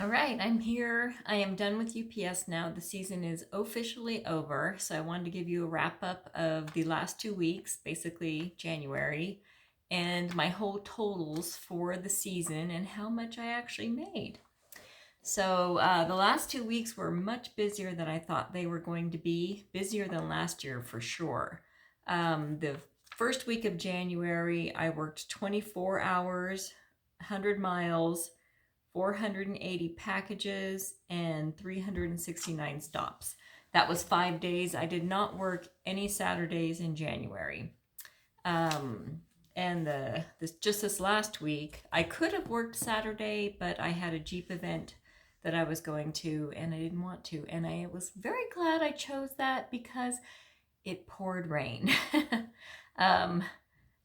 All right, I'm here. I am done with UPS now. The season is officially over. So I wanted to give you a wrap up of the last 2 weeks, basically January, and my whole totals for the season and how much I actually made. So the last 2 weeks were much busier than I thought they were going to be, busier than last year for sure. The first week of January, I worked 24 hours, 100 miles, 480 packages, and 369 stops. That was 5 days. I did not work any Saturdays in January. Um, and this last week, I could have worked Saturday, but I had a Jeep event that I was going to, and I didn't want to. And I was very glad I chose that because it poured rain. um,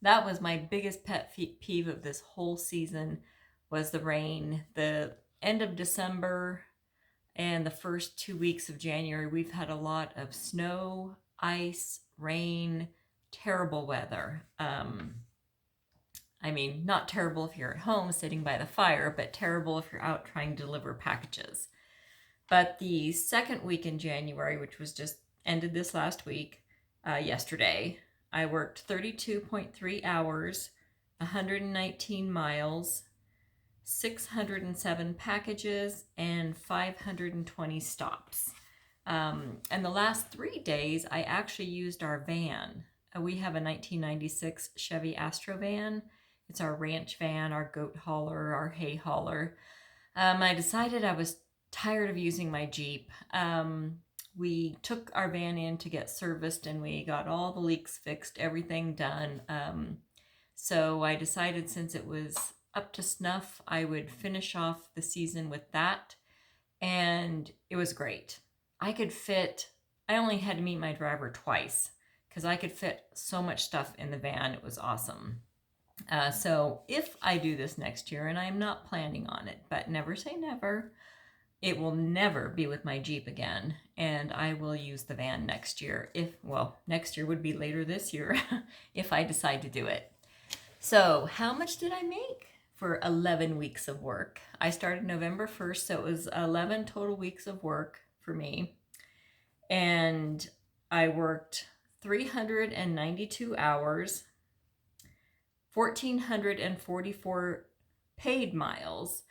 that was my biggest pet peeve of this whole season was the rain. The end of December and the first 2 weeks of January, we've had a lot of snow, ice, rain, terrible weather. I mean, not terrible if you're at home sitting by the fire, but terrible if you're out trying to deliver packages. But the second week in January, which was just ended this last week, yesterday, I worked 32.3 hours, 119 miles, 607 packages, and 520 stops. And the last 3 days, I actually used our van. We have a 1996 Chevy Astro van. It's our ranch van, our goat hauler, our hay hauler. I decided I was tired of using my Jeep. We took our van in to get serviced and we got all the leaks fixed, everything done. So I decided since it was up to snuff, I would finish off the season with that. And it was great. I only had to meet my driver twice because I could fit so much stuff in the van. It was awesome. So if I do this next year, and I'm not planning on it, but never say never, it will never be with my Jeep again, and I will use the van next year. Next year would be later this year if I decide to do it. So how much did I make for 11 weeks of work? I started November 1st, so it was 11 total weeks of work for me. And I worked 392 hours, 1,444 paid miles.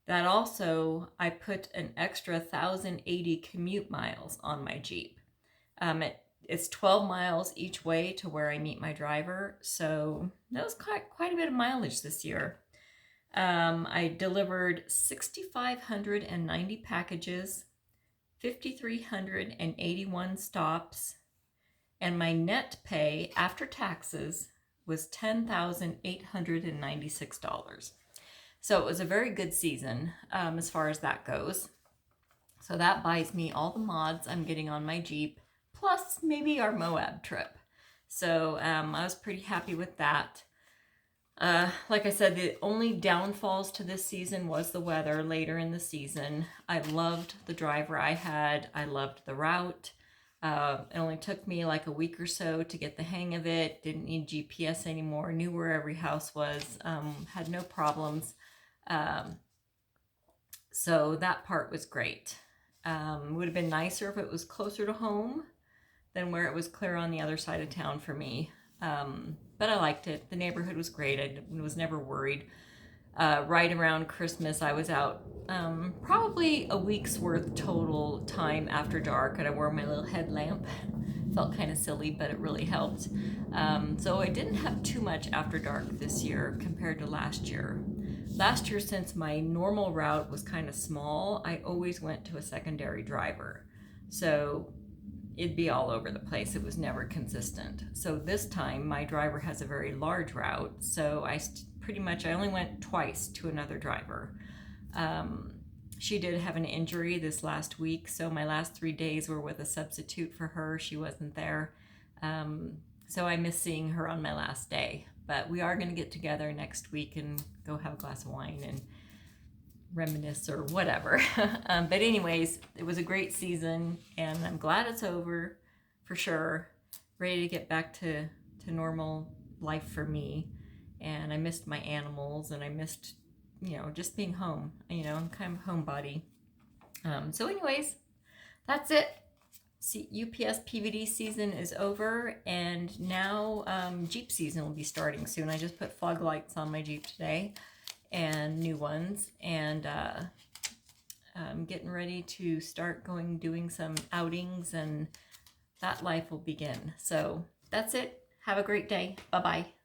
That also, I put an extra 1,080 commute miles on my Jeep. It's 12 miles each way to where I meet my driver, so that was quite a bit of mileage this year. I delivered 6,590 packages, 5,381 stops, and my net pay after taxes was $10,896. So it was a very good season as far as that goes. So that buys me all the mods I'm getting on my Jeep, plus maybe our Moab trip. So I was pretty happy with that. Like I said, the only downfalls to this season was the weather later in the season. I loved the driver I had. I loved the route. It only took me like a week or so to get the hang of it. Didn't need GPS anymore. Knew where every house was. Had no problems. So that part was great. Would have been nicer if it was closer to home than where it was clear on the other side of town for me. But I liked it. The neighborhood was great. I was never worried. Right around Christmas, I was out probably a week's worth total time after dark, and I wore my little headlamp. Felt kind of silly, but it really helped. So I didn't have too much after dark this year compared to last year. Last year, since my normal route was kind of small, I always went to a secondary driver. So it'd be all over the place. It was never consistent. So this time, my driver has a very large route, so I only went twice to another driver. She did have an injury this last week, so my last 3 days were with a substitute for her. She wasn't there. So I miss seeing her on my last day. But we are going to get together next week and go have a glass of wine and reminisce or whatever. But anyways, it was a great season, and I'm glad it's over for sure. Ready to get back to normal life for me. And I missed my animals, and I missed you know, just being home. You know, I'm kind of a homebody. So anyways, that's it. See, UPS PVD season is over, and now Jeep season will be starting soon. I just put fog lights on my Jeep today, and new ones, and I'm getting ready to start doing some outings, and that life will begin. So that's it. Have a great day. Bye-bye.